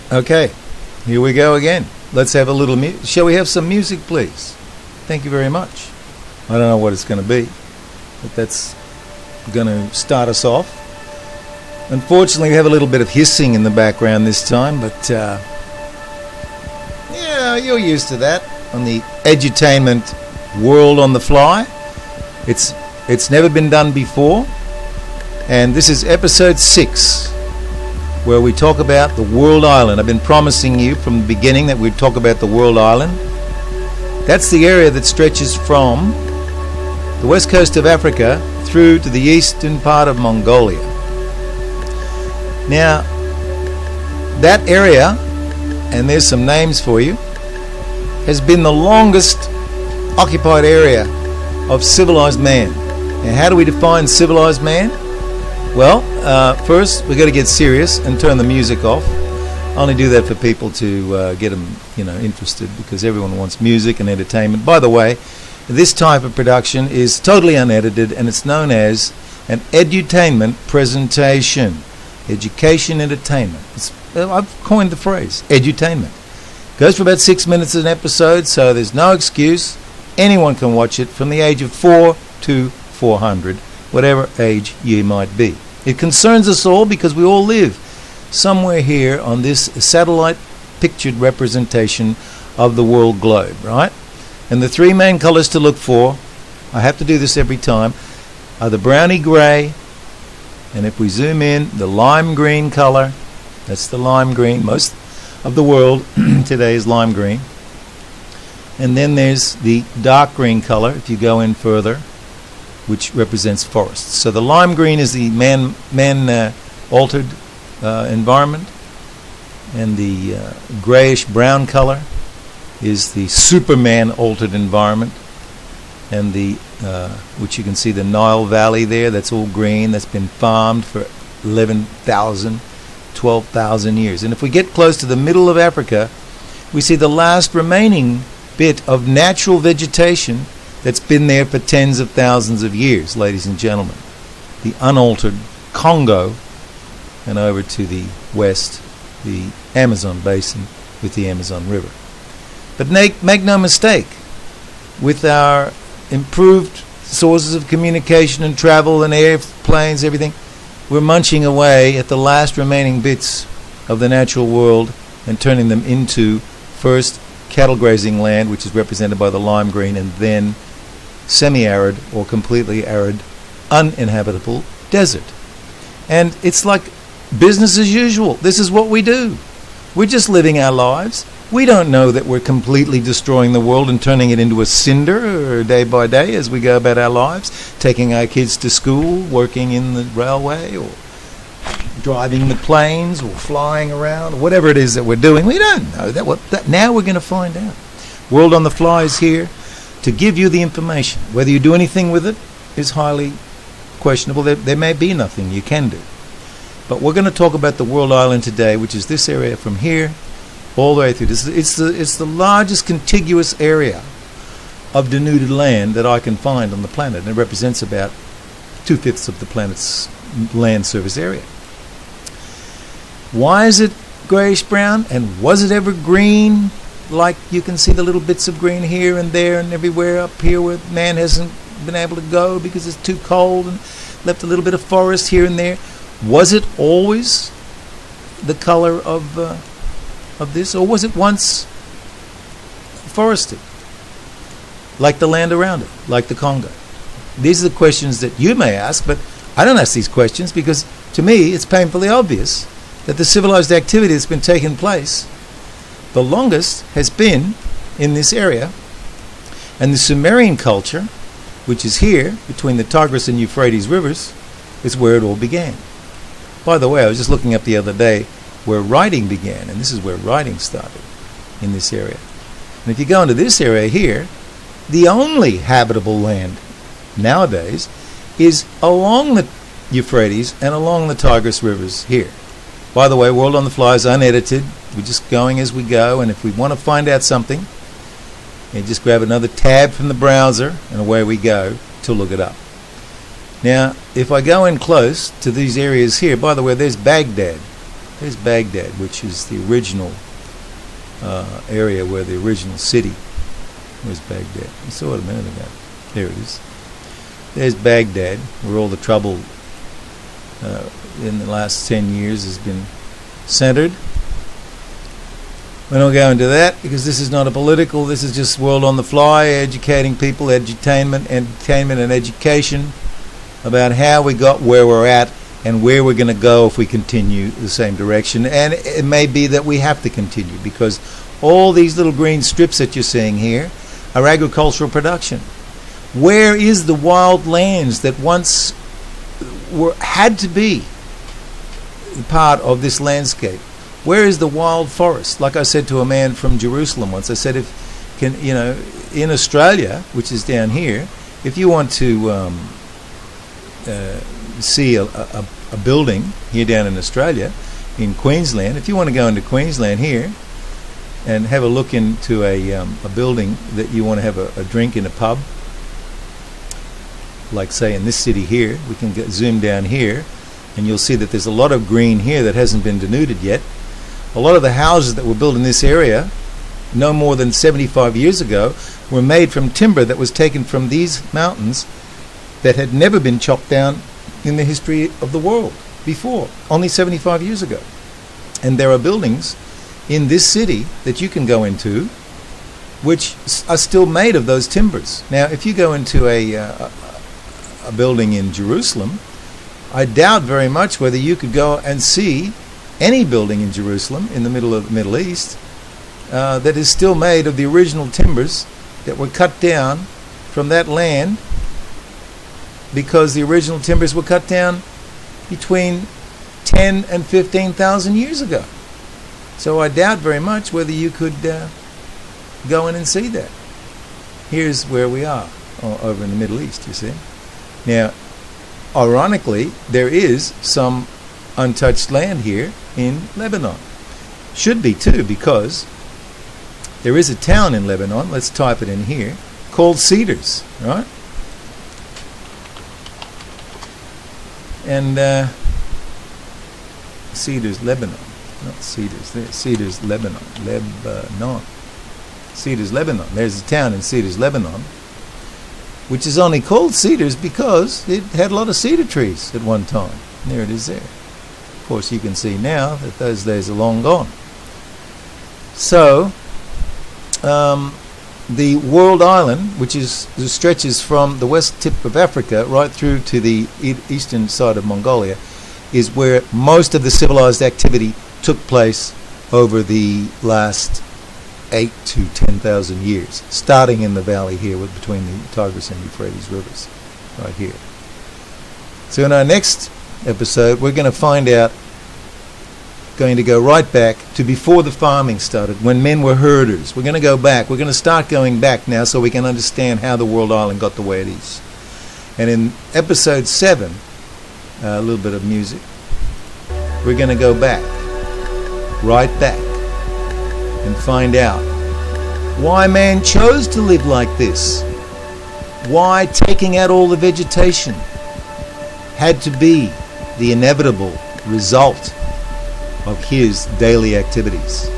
Okay, here we go again. Let's have a little shall we have some music, please? Thank you very much. I don't know what it's going to be, but that's going to start us off. Unfortunately, we have a little bit of hissing in the background this time, but yeah, you're used to that on the edutainment World on the Fly. It's never been done before, and this is episode 6, where we talk about the World Island. I've been promising you from the beginning that we'd talk about the World Island. That's the area that stretches from the west coast of Africa through to the eastern part of Mongolia. Now, that area, and there's some names for you, has been the longest occupied area of civilized man. And how do we define civilized man? Well, first we've got to get serious and turn the music off. I only do that for people to get them, interested, because everyone wants music and entertainment. By the way, this type of production is totally unedited, and it's known as an edutainment presentation. Education, entertainment. I've coined the phrase, edutainment. Goes for about 6 minutes an episode, so there's no excuse. Anyone can watch it from the age of 4 to 400, whatever age you might be. It concerns us all because we all live somewhere here on this satellite pictured representation of the world globe, right? And the three main colors to look for, I have to do this every time, are the browny gray, and if we zoom in, the lime green color. That's the lime green. Most of the world today is lime green. And then there's the dark green color, if you go in further, which represents forests. So the lime green is the man-altered environment, and the grayish-brown color is the Superman-altered environment, and the which you can see the Nile Valley there. That's all green. That's been farmed for 11,000, 12,000 years. And if we get close to the middle of Africa, we see the last remaining bit of natural vegetation that's been there for tens of thousands of years, ladies and gentlemen. The unaltered Congo, and over to the west, the Amazon basin with the Amazon River. But make no mistake, with our improved sources of communication and travel and airplanes, everything, we're munching away at the last remaining bits of the natural world and turning them into first cattle grazing land, which is represented by the lime green, and then semi-arid or completely arid, uninhabitable desert. And it's like business as usual. This is what we do. We're just living our lives. We don't know that we're completely destroying the world and turning it into a cinder day by day as we go about our lives, taking our kids to school, working in the railway, or driving the planes, or flying around, or whatever it is that we're doing. We don't know that. Now we're going to find out. World on the Fly is here to give you the information. Whether you do anything with it is highly questionable. There may be nothing you can do. But we're going to talk about the World Island today, which is this area from here all the way through. It's the largest contiguous area of denuded land that I can find on the planet, and it represents about 2/5 of the planet's land surface area. Why is it grayish-brown, and was it ever green? Like you can see the little bits of green here and there and everywhere up here where man hasn't been able to go because it's too cold, and left a little bit of forest here and there. Was it always the color of this, or was it once forested, like the land around it, like the Congo? These are the questions that you may ask, but I don't ask these questions because, to me, it's painfully obvious that the civilized activity that's been taking place the longest has been in this area, and the Sumerian culture, which is here between the Tigris and Euphrates rivers, is where it all began. By the way, I was just looking up the other day where writing began, and this is where writing started, in this area. And if you go into this area here, the only habitable land nowadays is along the Euphrates and along the Tigris rivers here. By the way, World on the Fly is unedited. We're just going as we go, and if we want to find out something, you just grab another tab from the browser, and away we go to look it up. Now, if I go in close to these areas here, by the way, there's Baghdad. There's Baghdad, which is the original area where the original city was Baghdad. You saw it a minute ago. There it is. There's Baghdad, where all the trouble in the last 10 years has been centered. We don't go into that because this is not a political, this is just World on the Fly, educating people, entertainment and education about how we got where we're at and where we're going to go if we continue the same direction. And it may be that we have to continue, because all these little green strips that you're seeing here are agricultural production. Where is the wild lands that once had to be part of this landscape? Where is the wild forest? Like I said to a man from Jerusalem once, I said, in Australia, which is down here, if you want to see a building here down in Australia, in Queensland, if you want to go into Queensland here and have a look into a building that you want to have a drink in a pub, like say in this city here, we can zoom down here and you'll see that there's a lot of green here that hasn't been denuded yet. A lot of the houses that were built in this area no more than 75 years ago were made from timber that was taken from these mountains that had never been chopped down in the history of the world before, only 75 years ago. And there are buildings in this city that you can go into which are still made of those timbers. Now, if you go into a building in Jerusalem, I doubt very much whether you could go and see any building in Jerusalem, in the middle of the Middle East, that is still made of the original timbers that were cut down from that land, because the original timbers were cut down between 10 and 15,000 years ago. So I doubt very much whether you could go in and see that. Here's where we are, over in the Middle East, you see. Now, ironically, there is some untouched land here in Lebanon. Should be too, because there is a town in Lebanon, let's type it in here, called Cedars, right? And Cedars, Lebanon, not Cedars, there, Cedars, Lebanon, Cedars, Lebanon. There's a town in Cedars, Lebanon, which is only called Cedars because it had a lot of cedar trees at one time. There it is there. Of course, you can see now that those days are long gone. So, the World Island, which stretches from the west tip of Africa right through to the eastern side of Mongolia, is where most of the civilized activity took place over the last 8 to 10,000 years, starting in the valley here between the Tigris and Euphrates rivers, right here. So in our next episode, we're going to find out, going to go right back to before the farming started, when men were herders. We're going to go back. We're going to start going back now so we can understand how the World Island got the way it is. And in episode 7, a little bit of music, we're going to go back, right back, and find out why man chose to live like this. Why taking out all the vegetation had to be the inevitable result of his daily activities.